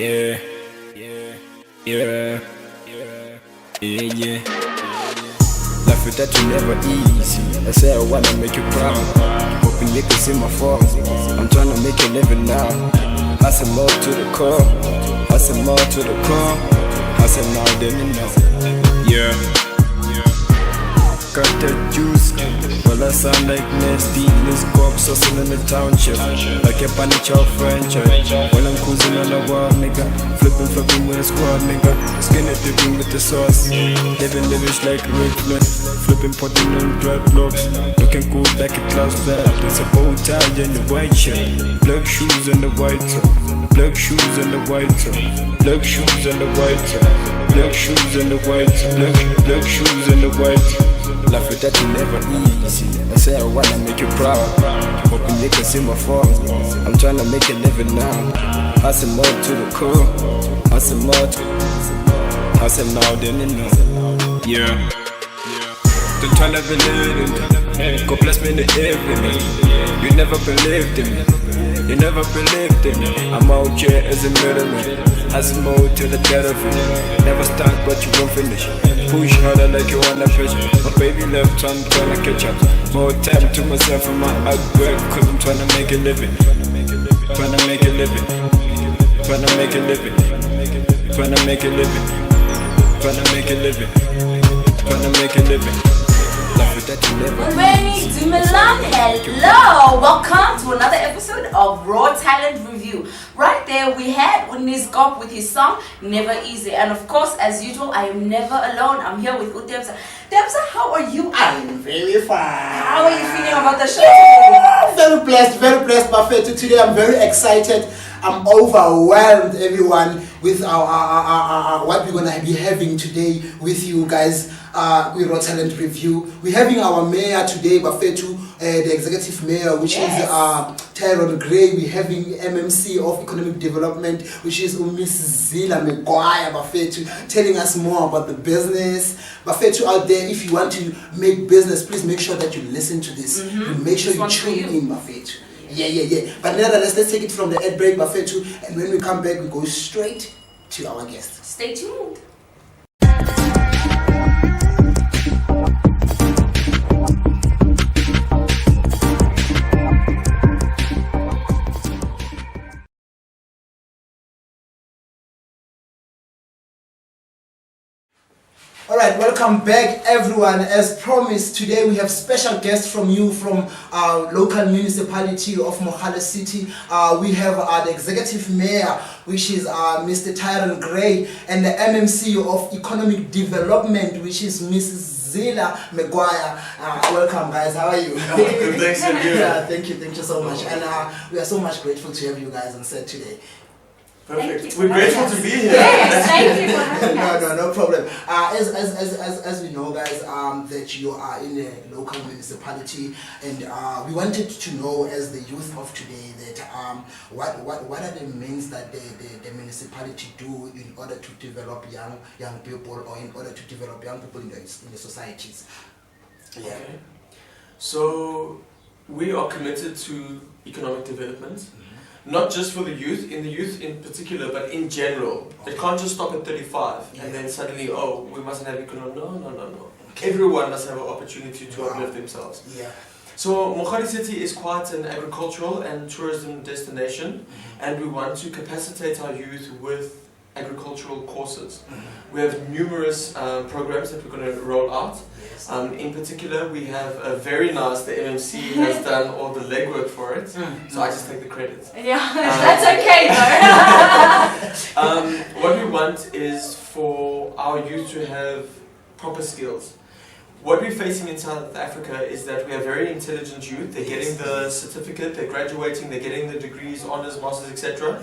Yeah, yeah, yeah, yeah, yeah, yeah. Life with that you never easy. I say I wanna make you proud. Hoping you can see my fall. I'm tryna make you live it now. Hustle more to the core. Hustle more to the core. Hustle now, then you know. Yeah. Got that juice, well I sound like nasty. Let's go up, saucing in the township like a panic chow franchise. While I'm cruising on the wall, nigga, flipping with a squad, nigga. Skinny dipping with the sauce, living lavish like Rick Flynn. Flipping, potting on dreadlocks, looking cool like a class flat. There's a bow tie and the white shirt, black shoes and the white top, black shoes and the white top, black shoes and the white top, black shoes and the white top, black shoes and the white top. Life with that you never easy. I say I wanna make you proud. Hoping they can see my fall. I'm tryna make it live it now. Hustle more to the core. Hustle more to hustle now, then you know. Yeah. Don't tryna believe in me. God bless me in the evening. You never believed in me. You never believed in me. I'm out here as a middleman. Hustle more to the death of it. Never start but you won't finish. Push harder like you wanna push. My baby left, so I'm tryna catch up. More time to myself and my outbreak, cause I'm tryna make a living. Tryna make a living. Tryna make a living. Tryna make a living. Tryna make a living. Tryna make a living. Life with that you never. Rainy Dumelang, hello! Welcome to another episode of Raw Talent Review. Right there we had Unizgop with his song Never Easy, and of course, as usual, I am never alone. I'm here with Udebsa. Debsa, how are you? I'm very fine. How are you feeling about the show today? Very blessed, Buffet. Today I'm very excited. I'm overwhelmed, everyone, with our what we're gonna be having today with you guys. With Raw Talent Review. We're having our mayor today, Bafetu, the executive mayor, which is Tyrone Gray. We're having MMC of Economic Development, which is Miss Zila Meguaya, Bafetu, telling us more about the business. Bafetu out there, if you want to make business, please make sure that you listen to this. Make sure you tune in, Bafetu. Yeah. But nevertheless, let's take it from the ad break, Bafetu, and when we come back, we go straight to our guest. Stay tuned. Alright, welcome back everyone. As promised, today we have special guests from you from our local municipality of Mogale City. We have the executive mayor, which is Mr. Tyrone Gray, and the MMC of Economic Development, which is Mrs. Zila Meguaya. Welcome guys, how are you? Good, thanks to you. Yeah, thank you so much. And we are so much grateful to have you guys on set today. Perfect. We're grateful to be here. Yes, thank you for having us. No problem. As we know, guys, that you are in a local municipality, and we wanted to know, as the youth of today, that what are the means that the municipality do in order to develop young people, or in order to develop young people in the societies. Yeah. Okay. So we are committed to economic development. Not just for the youth in particular, but in general. It can't just stop at 35 and then suddenly, we mustn't have economic. No. Okay. Everyone must have an opportunity to uplift themselves. Yeah. So Mogale City is quite an agricultural and tourism destination, and we want to capacitate our youth with agricultural courses. We have numerous programs that we're going to roll out. In particular, we have a very nice, the MMC has done all the legwork for it, so I just take the credit. Yeah, that's okay though. What we want is for our youth to have proper skills. What we're facing in South Africa is that we have very intelligent youth. They're getting the certificate, they're graduating, they're getting the degrees, honors, masters, etc.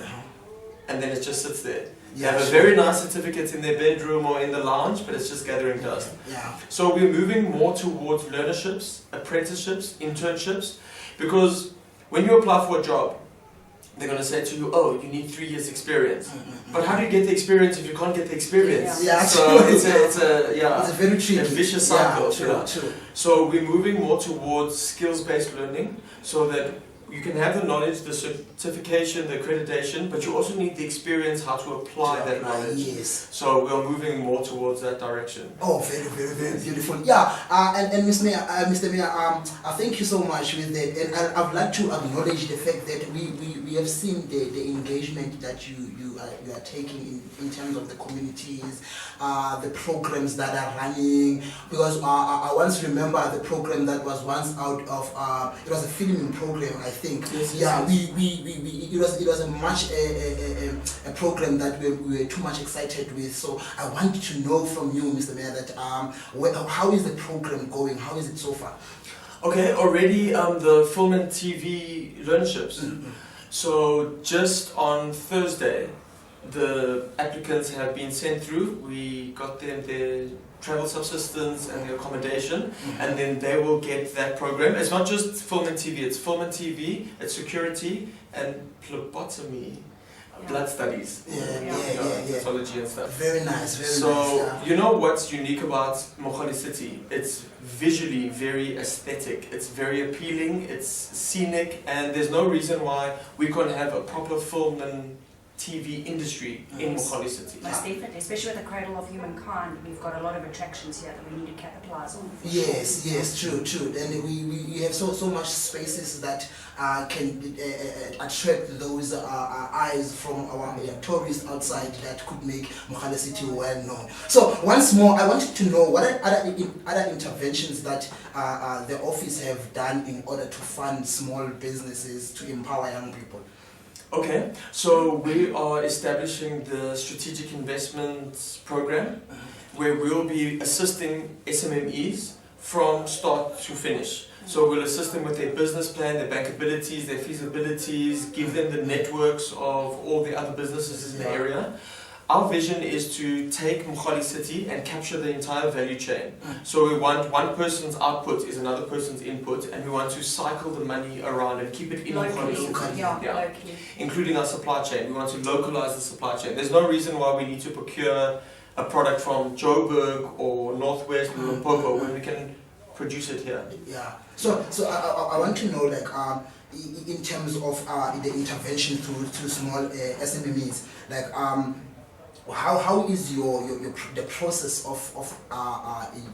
And then it just sits there. They have a very nice certificate in their bedroom or in the lounge, but it's just gathering dust. Yeah. So we're moving more towards learnerships, apprenticeships, internships, because when you apply for a job, they're going to say to you, you need 3 years experience. But how do you get the experience if you can't get the experience? Yeah. So it's a very tricky. A vicious cycle. True. So we're moving more towards skills-based learning, so that you can have the knowledge, the certification, the accreditation, but you also need the experience how to apply that knowledge. Yes. So we are moving more towards that direction. Oh, very, very, very beautiful. Yeah, and Mr. Mayor, thank you so much with that. And I'd like to acknowledge the fact that we have seen the engagement that you are taking in terms of the communities, the programs that are running. Because I once remember the program that was once out of it was a filming program, I think. Yes, yeah, yes. It was a much a program that we were too much excited with. So I want to know from you, Mr. Mayor, that how is the program going? How is it so far? Okay, already the film and TV learnships. So just on Thursday, the applicants have been sent through. We got them their travel subsistence and their accommodation, and then they will get that program. It's not just film and TV, it's film and TV, it's security and phlebotomy, blood studies, pathology and stuff. Very nice, very nice. So, you know what's unique about Mogale City? It's visually very aesthetic, it's very appealing, it's scenic, and there's no reason why we can't have a proper film and TV industry in Mogale City. Most definitely, especially with the Cradle of Humankind, we've got a lot of attractions here that we need to capitalise on. Yes, yes, true. And we have so much spaces that can attract those eyes from our tourists outside that could make Mogale City well known. So once more, I wanted to know what are other interventions that the office have done in order to fund small businesses to empower young people. Okay, so we are establishing the Strategic Investments Program, where we'll be assisting SMMEs from start to finish. So we'll assist them with their business plan, their bankabilities, their feasibilities, give them the networks of all the other businesses in the area. Our vision is to take Mogale City and capture the entire value chain. So we want one person's output is another person's input, and we want to cycle the money around and keep it in Mogale City. Locally. Including our supply chain. We want to localize the supply chain. There's no reason why we need to procure a product from Joburg or Northwest or Limpopo when we can produce it here. Yeah. So I want to know, like, in terms of the intervention through small SMEs, like, how is the process of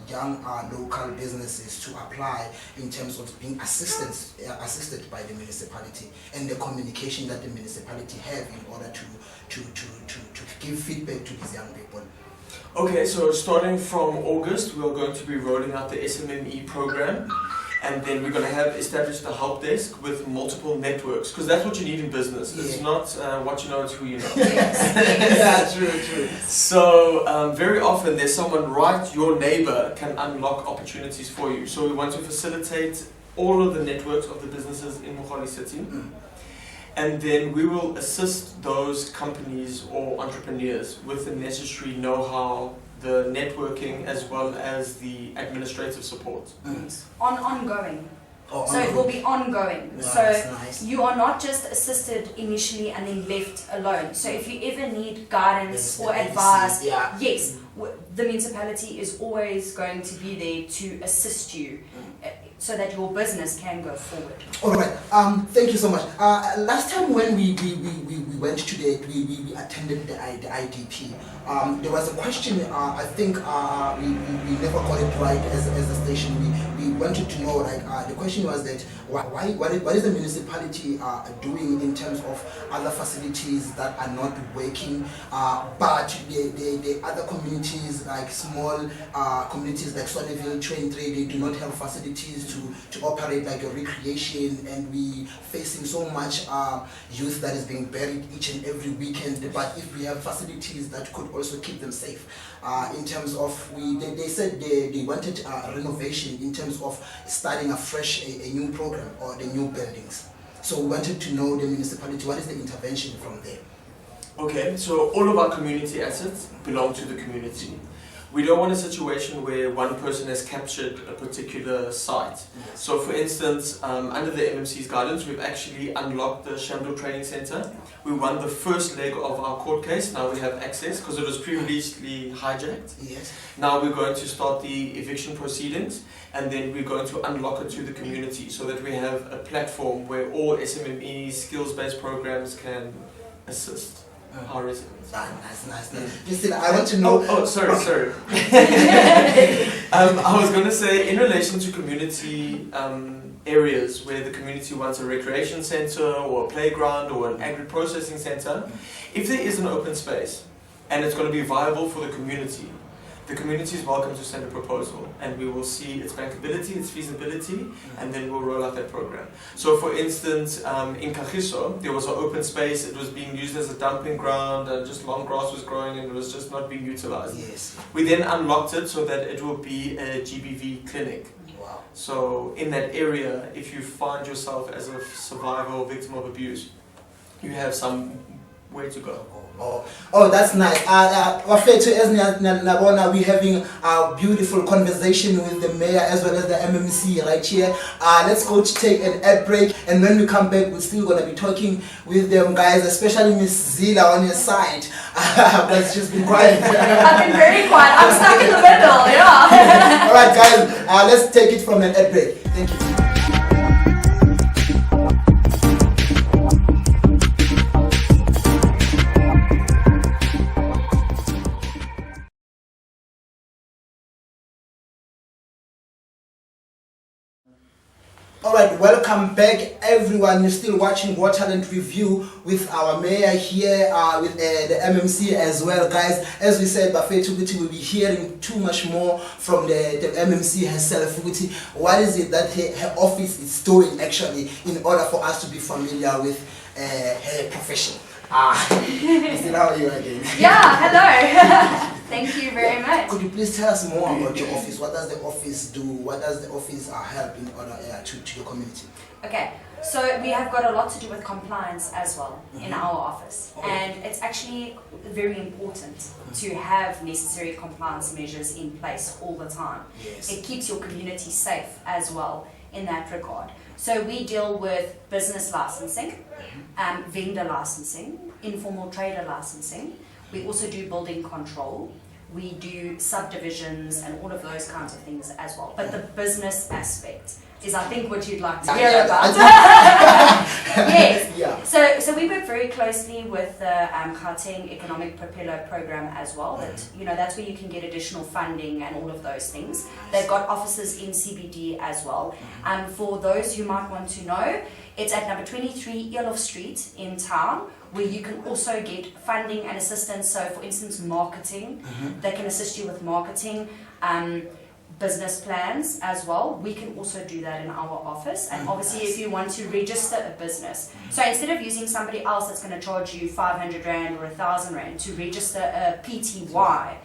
young local businesses to apply in terms of being assisted by the municipality, and the communication that the municipality have in order to give feedback to these young people? Okay, so starting from August, we are going to be rolling out the SMME program, and then we're going to have established a help desk with multiple networks, because that's what you need in business. Yeah. It's not what you know, it's who you know. Yeah, true. So very often there's someone your neighbor can unlock opportunities for you. So we want to facilitate all of the networks of the businesses in Mogale City. And then we will assist those companies or entrepreneurs with the necessary know-how, the networking, as well as the administrative support. Ongoing. Oh, So it will be ongoing. Nice, So nice. you are not just assisted initially and then left alone. So if you ever need guidance or advice, yeah. yes, the municipality is always going to be there to assist you so that your business can go forward. All right. Thank you so much. Last time when we went to we attended the IDP, there was a question. I think we never got it right as a station. We wanted to know, like, the question was that what is the municipality doing in terms of other facilities that are not working, but the other communities, like small communities like Swaneville, Train 3, they do not have facilities to operate like a recreation, and we facing so much youth that is being buried each and every weekend. But if we have facilities that could also keep them safe, in terms of they said they wanted renovation in terms of starting afresh a new program or the new buildings. So we wanted to know the municipality, what is the intervention from there? Okay, so all of our community assets belong to the community. We don't want a situation where one person has captured a particular site. So for instance, under the MMC's guidance, we've actually unlocked the Shamdor Training Center. We won the first leg of our court case. Now we have access because it was previously hijacked. Yes. Now we're going to start the eviction proceedings, and then we're going to unlock it to the community so that we have a platform where all SMME skills-based programs can assist our residents. Nice. Listen, I want to know... Sorry. I was going to say, in relation to community areas where the community wants a recreation center or a playground or an agri-processing center, if there is an open space and it's going to be viable for the community is welcome to send a proposal, and we will see its bankability, its feasibility, and then we'll roll out that program. So for instance, in Kagiso, there was an open space, it was being used as a dumping ground, and just long grass was growing and it was just not being utilized. Yes. We then unlocked it so that it will be a GBV clinic. Wow. So in that area, if you find yourself as a survivor or victim of abuse, you have somewhere to go. Oh, that's nice. Wafethu, as nabona, we're having a beautiful conversation with the mayor as well as the MMC right here. Let's go to take an ad break, and when we come back, we're still gonna be talking with them guys, especially Miss Zila on your side. But she's been quiet. I've been very quiet. I'm stuck in the middle. Yeah. All right, guys. Let's take it from an ad break. Thank you. Alright, welcome back everyone. You're still watching Raw Talent Review with our mayor here, with the MMC as well, guys. As we said, Bafethu will be hearing too much more from the MMC herself. What is it that her office is doing actually in order for us to be familiar with her profession? Still, how are you again? Yeah, hello. Thank you very much. Could you please tell us more about your office? What does the office do? What does the office help in order to the community? Okay, so we have got a lot to do with compliance as well in our office. Okay. And it's actually very important to have necessary compliance measures in place all the time. Yes. It keeps your community safe as well in that regard. So we deal with business licensing, vendor licensing, informal trader licensing. We also do building control. We do subdivisions and all of those kinds of things as well. But the business aspect is, I think, what you'd like to hear about. Yes. Yeah. So we work very closely with the Gauteng Economic Propeller Program as well. That that's where you can get additional funding and all of those things. They've got offices in CBD as well. For those who might want to know, it's at number 23 Elof Street in town, where you can also get funding and assistance. So for instance, marketing, they can assist you with marketing, business plans as well. We can also do that in our office. And obviously if you want to register a business, so instead of using somebody else that's going to charge you 500 Rand or 1,000 Rand to register a PTY,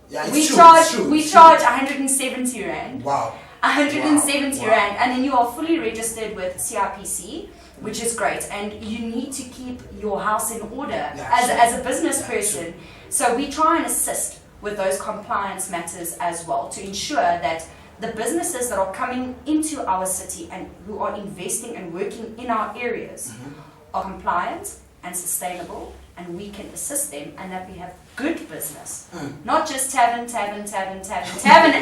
Yeah, we it's charge 170 Rand. Wow. 170 Rand, and then you are fully registered with CIPC, which is great, and you need to keep your house in order as a business person. So we try and assist with those compliance matters as well to ensure that the businesses that are coming into our city and who are investing and working in our areas are compliant and sustainable, and we can assist them, and that we have good business, not just tavern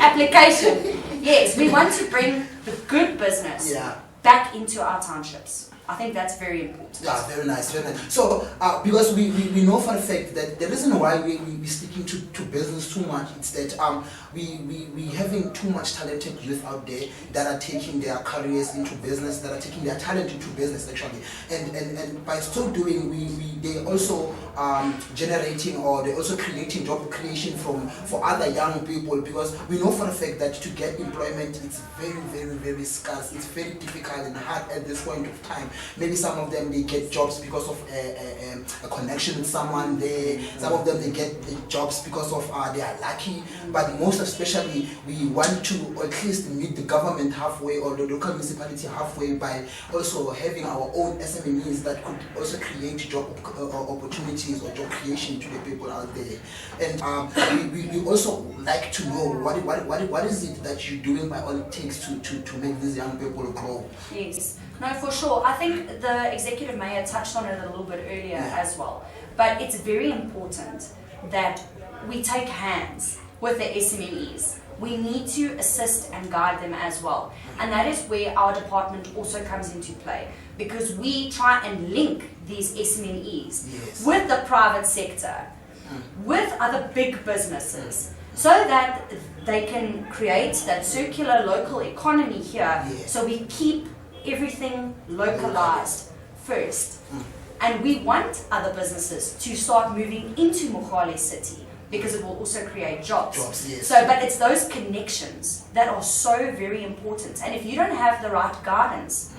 application. Yes, we want to bring the good business back into our townships. I think that's very important. Yeah, very nice, very nice. So, because we know for a fact that the reason why we sticking to business too much is that we having too much talented youth out there that are taking their careers into business, that are taking their talent into business actually, and by so doing they also generating, or they also creating job creation for other young people, because we know for a fact that to get employment it's very scarce, it's very difficult and hard at this point of time. Maybe some of them, they get jobs because of a connection with someone there. Some of them, they get the jobs because of they are lucky. But most especially, we want to at least meet the government halfway or the local municipality halfway by also having our own SMEs that could also create job opportunities or job creation to the people out there. And we also like to know what is it that you're doing by all it takes to make these young people grow. Yes, no, for sure. I think the executive mayor touched on it a little bit earlier as well. But it's very important that we take hands with the SMEs. We need to assist and guide them as well. And that is where our department also comes into play, because we try and link these SMEs with the private sector, with other big businesses, so that they can create that circular local economy here, so we keep everything localized first. And we want other businesses to start moving into Mogale City, because it will also create jobs. So, but it's those connections that are so very important. And if you don't have the right guidance,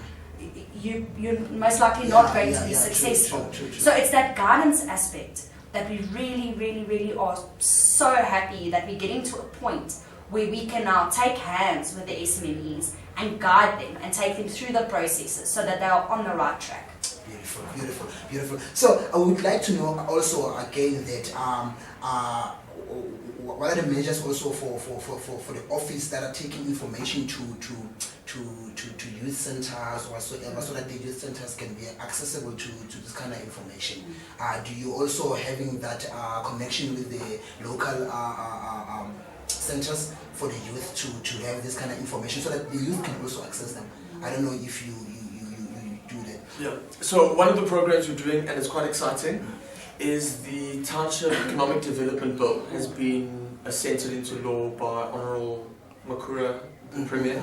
you're most likely not going to be successful. True. So it's that guidance aspect that we really are so happy that we're getting to a point where we can now take hands with the SMEs and guide them and take them through the processes so that they are on the right track. Beautiful. So I would like to know also again that what are the measures also for the office that are taking information to youth centers or whatsoever, so that the youth centers can be accessible to this kind of information. Do you also having that connection with the local centers for the youth to have this kind of information so that the youth can also access them? I don't know if you do that. Yeah. So one of the programs we're doing, and it's quite exciting, is the Township Economic Development Bill has been assented into law by Honourable Makura, the Premier.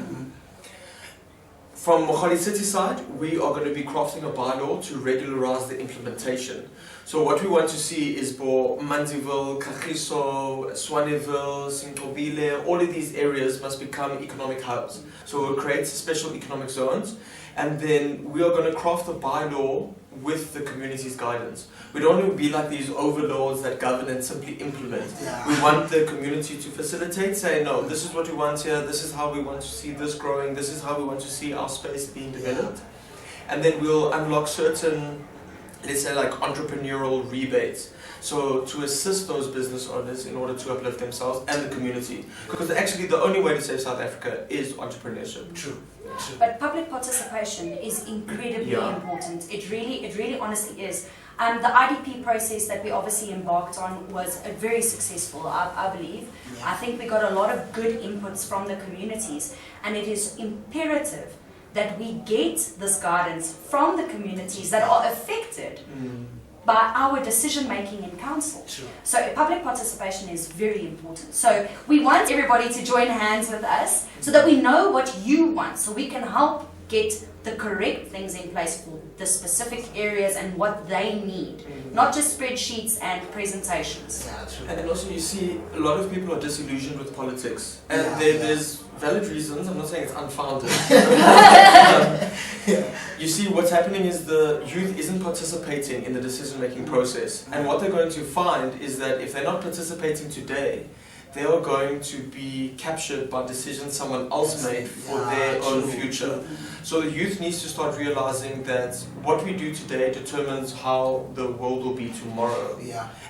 From Mogale City side, we are going to be crafting a bylaw to regularise the implementation. So what we want to see is for Manziville, Kagiso, Swaneville, Sinkobile, all of these areas must become economic hubs. So we'll create special economic zones, and then we are going to craft a bylaw with the community's guidance. We don't want to be like these overlords that govern and simply implement. We want the community to facilitate, say, no, this is what we want here, this is how we want to see this growing, this is how we want to see our space being developed. And then we'll unlock certain, let's say, like entrepreneurial rebates. So to assist those business owners in order to uplift themselves and the community. Because actually the only way to save South Africa is entrepreneurship. True. But public participation is incredibly important. It really honestly is. The IDP process that we obviously embarked on was very successful, I believe. I think we got a lot of good inputs from the communities, and it is imperative that we get this guidance from the communities that are affected by our decision making in council. True. So public participation is very important. So we want everybody to join hands with us so that we know what you want, so we can help get the correct things in place for the specific areas and what they need, not just spreadsheets and presentations. And then also you see a lot of people are disillusioned with politics, and there's valid reasons. I'm not saying it's unfounded. You see, what's happening is the youth isn't participating in the decision-making process, and what they're going to find is that if they're not participating today, they are going to be captured by decisions someone else made for their own future. So the youth needs to start realizing that what we do today determines how the world will be tomorrow.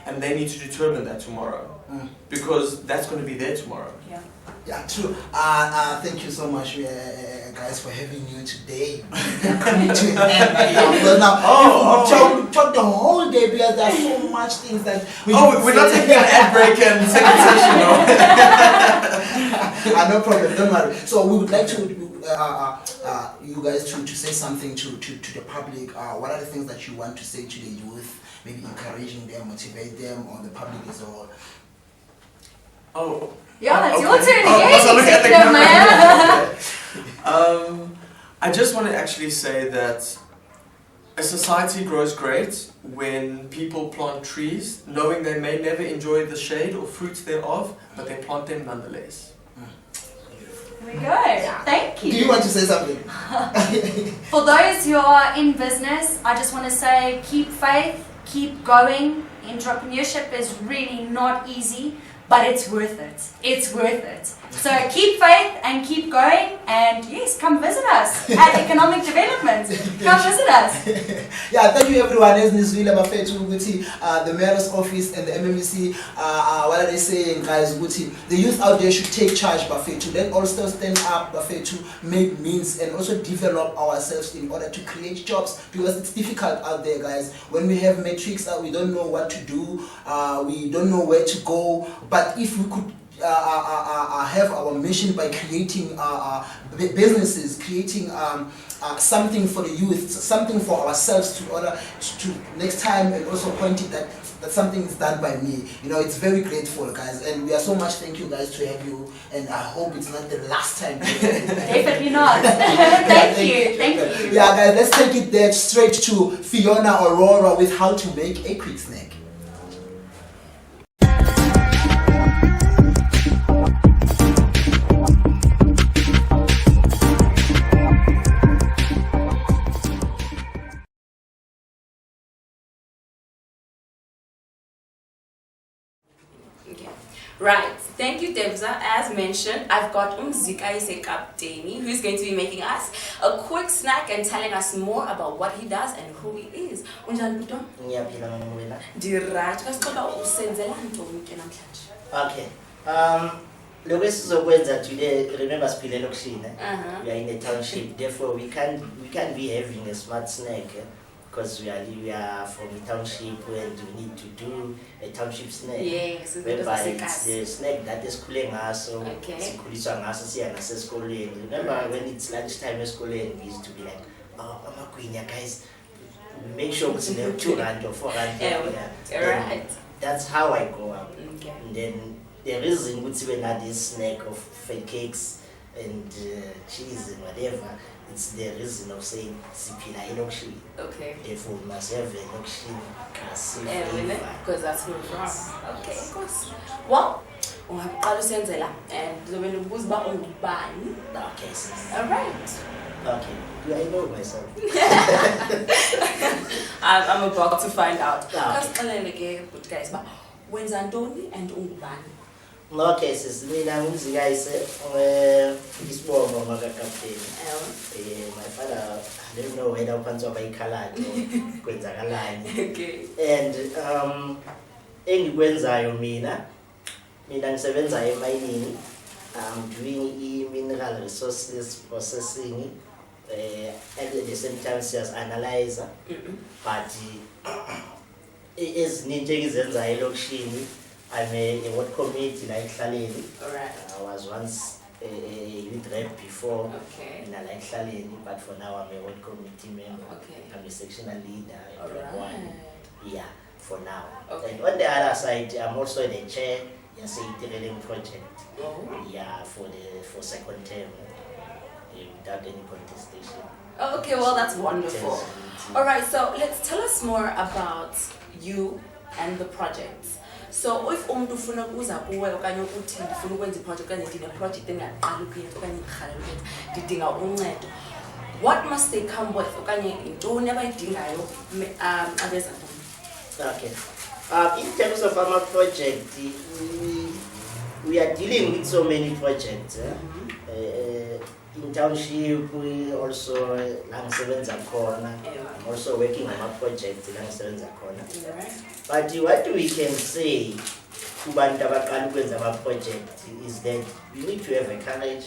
And they need to determine that tomorrow, because that's going to be there tomorrow. Yeah, true. Thank you so much, guys, for having you today. Coming to an end right now. Because now, we talk the whole day because there are so much things that we're not taking an ad break and second session, no? No problem, don't worry. So we would like to, you guys to say something to the public. What are the things that you want to say to the youth? Maybe encouraging them, motivate them, or the public as a whole. It's your turn again, I just want to actually say that a society grows great when people plant trees, knowing they may never enjoy the shade or fruits thereof, but they plant them nonetheless. we go. Thank Do you want to say something? For those who are in business, I just want to say keep faith, keep going. Entrepreneurship is really not easy, but it's worth it. It's worth it. So keep faith and keep going, and yes, come visit us at Economic Development. Come visit us. Yeah, thank you everyone. As Nizwile Bafethu Guti, the mayor's office and the MMC, what are they saying, guys? Guti, the youth out there should take charge, Bafethu. Let also stand up, Bafethu, make means and also develop ourselves in order to create jobs, because it's difficult out there, guys. When we have metrics, we don't know what to do, we don't know where to go. But if we could have our mission by creating businesses, creating something for the youth, something for ourselves to order to next time, and also point it that something is done by me. You know, it's very grateful, guys, and we are so much thank you guys to have you, and I hope it's not the last time. Definitely not. Thank you. Yeah, guys, let's take it there straight to Fiona Aurora with how to make a quick snack. Okay. Right. Thank you, Devza. As mentioned, I've got Umzika Kapteni, who's going to be making us a quick snack and telling us more about what he does and who he is. Unjani Buto? Ngiyaphila mama wena. Right. Kasicela usenzela ntoni ke namhlanje? Okay. Lokho esizokwenza today, remember siphile lokushina. We are in a township, therefore we can't be having a smart snack. Because we are from a township and we need to do a township snack. Yes, whereby it's the snack that is cooling us, so okay. Remember when it's lunchtime at school and we used to be like, oh, Mama Queen, guys, make sure it's 2 rand or 4 rand. Right. That's how I grow up. Okay. And then the reason we had this snack of fat cakes and cheese and whatever, it's the reason of saying Sipila Elokshi. Okay. Therefore, we must have Elokshi kasi because that's who we're from. Okay, of course. Well, ungaqala usenzela and zobe nibuza ba ungubani. Okay, sis. All right. Okay. Do I know myself? I'm about to find out. Okay. Kasixelele ke good guys ba wenza ntoni and ungubani? Okay, sis. Mina ngumzikayise isibongo makakapteni. My father, I don't know whether uphansi wabayikhaladi kwenzakalani. Okay. And engikwenzayo mina ngisebenza emining. I'm doing mineral resources processing. At the same time, just analyzer. But as ninjengizenza elokishini, I'm a ward committee like Hlaleni. Alright. I was once a youth rep before. Okay. In like Hlaleni, but for now I'm a ward committee member. Okay. I'm a sectional leader. Alright. Yeah, for now. Okay. And on the other side, I'm also the chair. Yes, a Itireling project. Oh. Yeah, for second term, without any contestation. Oh, okay, well that's wonderful. Alright, so let's tell us more about you and the projects. So if umuntu ufuna ukuza kuwe okanye ukuthi ndifuna ukwenza iproject okanye ndine project engaqala ukuyenza okanye ngiqala ukuyenza ndidinga uncedo, what must they come with okanye intoni abayidingayo xa beza kuwe? Okay. In terms of our project, we are dealing with so many projects. In township, we also I'm also working on a project in corner. But what we can say to our project is that you need to have a courage.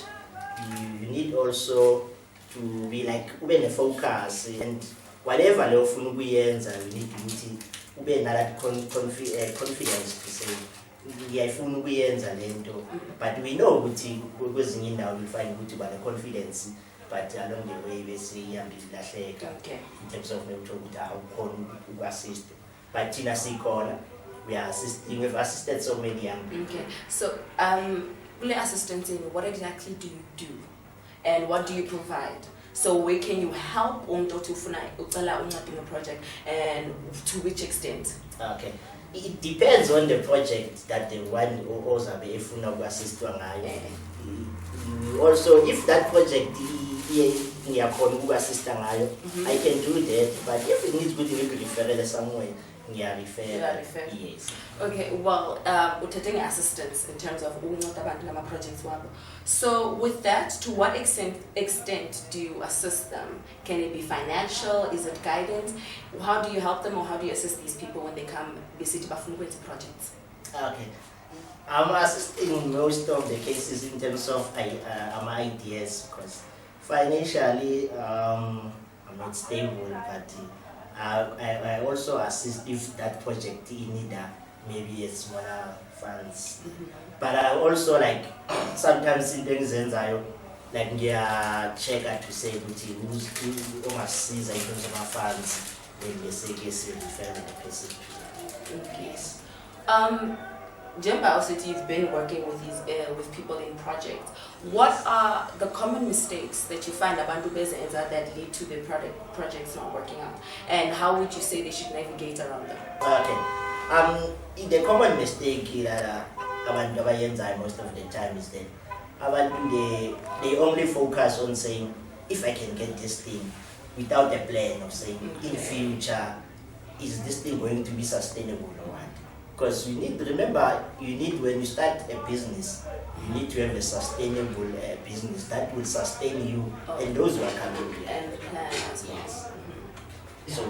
You need also to be like a focus and whatever you need to be that confidence to say. But we know ukuthi kwezinye indawo we find ukuthi bana confidence, but along the way bese iyambilahleka in terms of ukuthi awukhona uku-assist. But thina sikhona, we've assisted so many young people. Okay, so assistance in what exactly do you do and what do you provide? So where can you help umuntu ufuna ucela uncedo in a project and to which extent? Okay. It depends on the project that the one ozabe efuna uku-assistwa ngayo. Also, if that project ngiyakhona ukuassista ngayo, I can do that. But if it needs good referral somewhere, refer. Yes. Okay, well, taking assistance in terms of projects. So with that, to what extent do you assist them? Can it be financial? Is it guidance? How do you help them, or how do you assist these people when they come visit projects? Okay. I'm assisting most of the cases in terms of ideas, because financially I'm not stable, but I also assist if that project in need maybe a smaller funds. But I also like sometimes in things like check to say who must seize in terms of our funds, then they say yes, refer the person to yes. Jemba also, you've been working with with people in projects. What are the common mistakes that you find about that lead to the projects not working out? And how would you say they should navigate around them? Okay. The common mistake that most of the time is that they only focus on saying, if I can get this thing, without a plan of saying, in future, is this thing going to be sustainable or what? Because you need to remember, when you start a business, you need to have a sustainable business that will sustain you and those who are coming here. And the plan as well. Yes. So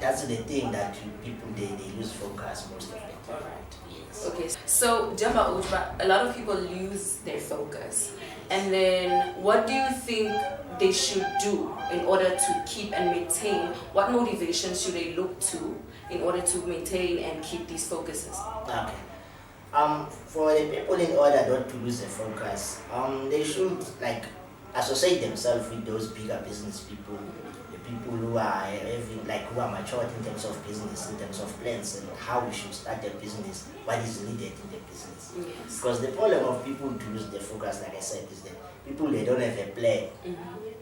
that's the thing that people they lose focus most of the time. All right. Yes. Okay, so Jemba Ujba, a lot of people lose their focus. And then what do you think they should do in order to keep and maintain? What motivation should they look to in order to maintain and keep these focuses? Okay. For the people, in order not to lose their focus, they should associate themselves with those bigger business people, the people who are who are matured in terms of business, in terms of plans and how we should start a business, what is needed in the business. Yes. Because the problem of people to lose their focus, like I said, is that people they don't have a plan.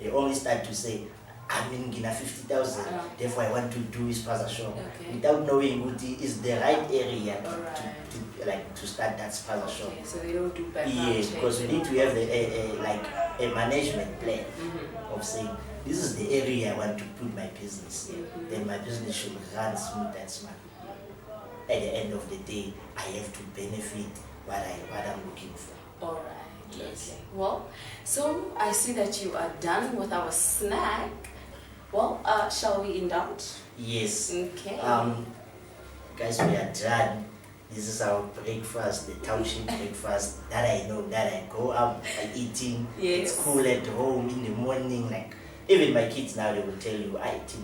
They only start to say, I'm in Gina 50,000, therefore I want to do this Spaza show, without knowing what is the right area to start that Spaza show. Okay, so they don't do background yes, because we need to have a management plan of saying, this is the area I want to put my business in. Then my business should run smooth and smart. At the end of the day, I have to benefit what I'm looking for. All right. Yes. Okay. Well, so I see that you are done with our snack. Well, shall we indulge? Yes. Okay. Guys, we are done. This is our breakfast, the township breakfast that I know, that I go out and eating. Yes. It's cool at home in the morning. Even my kids now, they will tell you,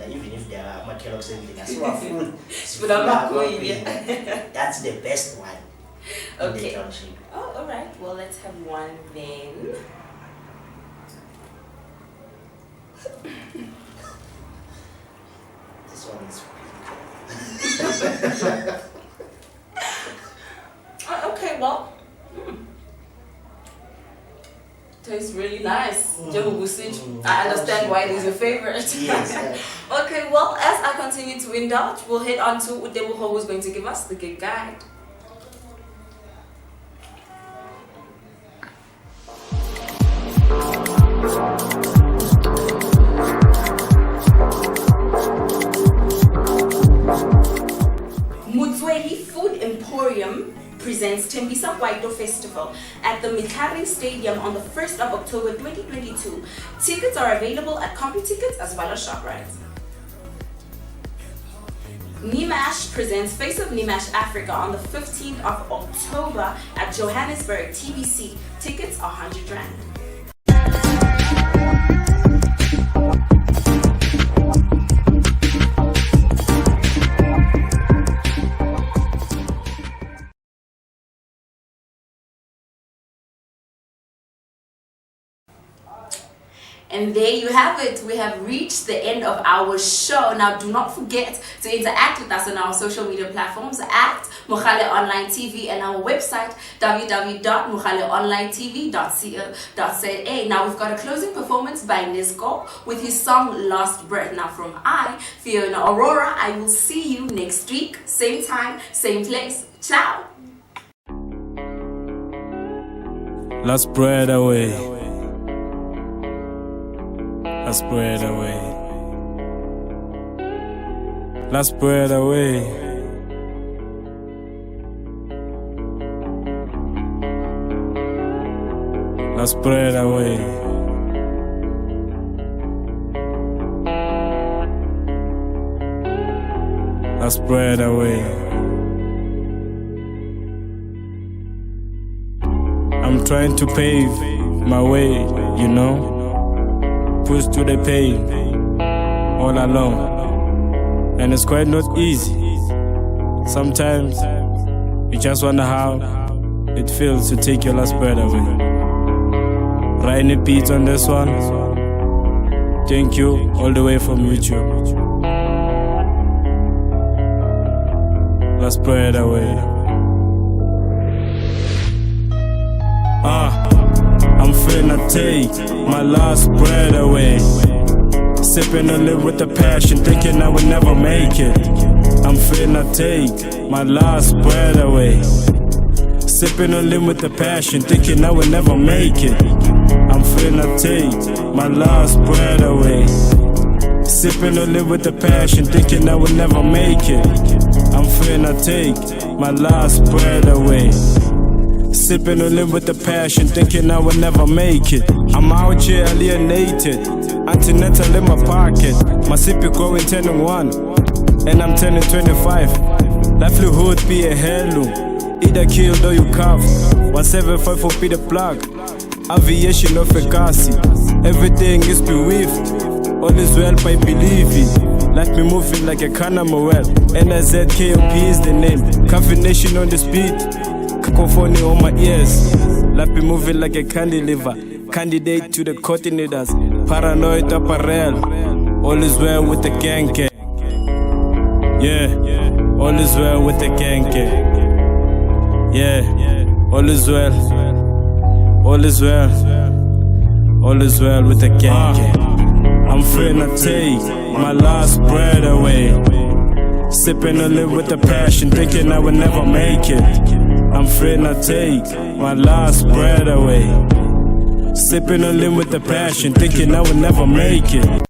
even if they are Kellogg's everything, I saw food. But I'm not going yet. That's the best one. Okay. In the township. Oh, all right. Well, let's have one then. This one is Okay, well. Tastes really nice. I understand why it is your favorite. Yes. Okay, well, as I continue to indulge, we'll head on to Udebuho, who's going to give us the gig guide. Mutsweli Food Emporium presents Tembisa Kwaito Festival at the Mitari Stadium on the 1st of October 2022. Tickets are available at CompuTickets as well as ShopRite. Nimash presents Face of Nimash Africa on the 15th of October at Johannesburg TBC. Tickets are 100 Rand. And there you have it. We have reached the end of our show. Now, do not forget to interact with us on our social media platforms at Mogale Online TV and our website www.mogaleonlinetv.co.za. Now, we've got a closing performance by Nizgo with his song Last Breath. Now, from Fiona Aurora, I will see you next week. Same time, same place. Ciao. Last breath away. Let's spread away. Let's spread away. Let's spread away. Let's spread away. I'm trying to pave my way, you know. Push to the pain all alone, and it's quite not easy. Sometimes you just wonder how it feels to take your last breath away. Writing a beat on this one. Thank you all the way from YouTube. Let's spread away. I'm finna take my last breath away. Sipping and live with the passion, thinking I would never make it. I'm finna take my last breath away. Sipping and live with the passion, thinking I would never make it. I'm finna take my last breath away. Sipping and live with the passion, thinking I would never make it. I'm finna take my last breath away. Sipping and live with the passion, thinking I would never make it. I'm out here alienated, antenatal in my pocket. My sippy going 10 and 1, and I'm turning 25. Livelihood be a heirloom, either killed or you carve. 175 for be the plug, aviation of a kasi. Everything is beweaved, all is well by believing. Life me moving like a Canamawell, NZKOP is the name. Caffeination on the speed, cacophony on my ears. Life be moving like a candy liver, candidate to the coordinators. Paranoid apparel, all is well with the gang. Yeah, all is well with the gang. Yeah, all is well. All is well. All is well with the gang. I'm finna take my last breath away. Sipping and live with the passion, thinking I would never make it. I'm finna take my last breath away. Sipping and live with the passion, thinking I would never make it.